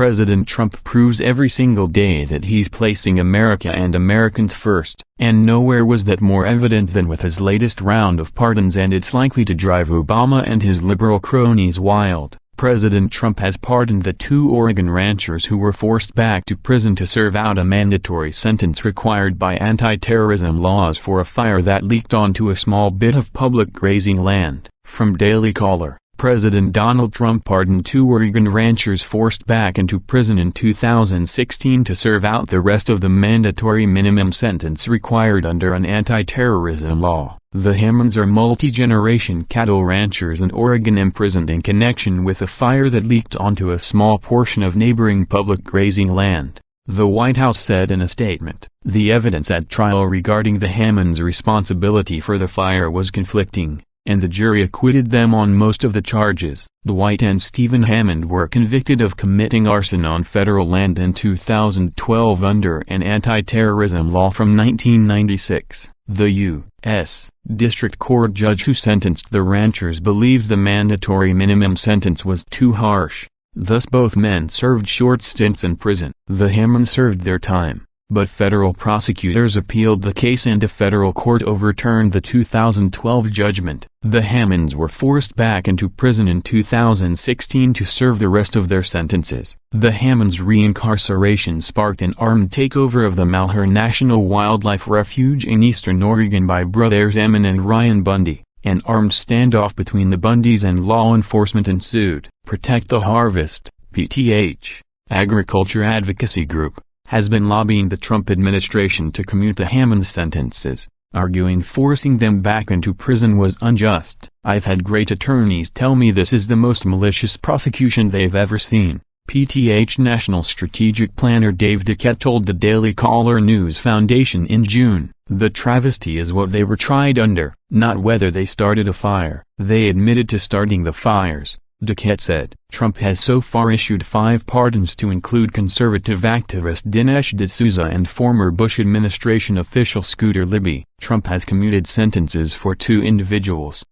President Trump proves every single day that he's placing America and Americans first, and nowhere was that more evident than with his latest round of pardons, and it's likely to drive Obama and his liberal cronies wild. President Trump has pardoned the 2 Oregon ranchers who were forced back to prison to serve out a mandatory sentence required by anti-terrorism laws for a fire that leaked onto a small bit of public grazing land. From Daily Caller, President Donald Trump pardoned 2 Oregon ranchers forced back into prison in 2016 to serve out the rest of the mandatory minimum sentence required under an anti-terrorism law. The Hammonds are multi-generation cattle ranchers in Oregon imprisoned in connection with a fire that leaked onto a small portion of neighboring public grazing land. The White House said in a statement, "The evidence at trial regarding the Hammonds' responsibility for the fire was conflicting, and the jury acquitted them on most of the charges." Dwight and Stephen Hammond were convicted of committing arson on federal land in 2012 under an anti-terrorism law from 1996. The U.S. District Court judge who sentenced the ranchers believed the mandatory minimum sentence was too harsh. Thus both men served short stints in prison. The Hammonds served their time, but federal prosecutors appealed the case and a federal court overturned the 2012 judgment. The Hammonds were forced back into prison in 2016 to serve the rest of their sentences. The Hammonds' reincarceration sparked an armed takeover of the Malheur National Wildlife Refuge in eastern Oregon by brothers Emmon and Ryan Bundy. An armed standoff between the Bundys and law enforcement ensued. Protect the Harvest, PTH, agriculture advocacy group, has been lobbying the Trump administration to commute the Hammonds' sentences, arguing forcing them back into prison was unjust. "I've had great attorneys tell me this is the most malicious prosecution they've ever seen," PTH National Strategic Planner Dave Duquette told the Daily Caller News Foundation in June. "The travesty is what they were tried under, not whether they started a fire." They admitted to starting the fires, Duquette said. Trump has so far issued 5 pardons to include conservative activist Dinesh D'Souza and former Bush administration official Scooter Libby. Trump has commuted sentences for 2 individuals,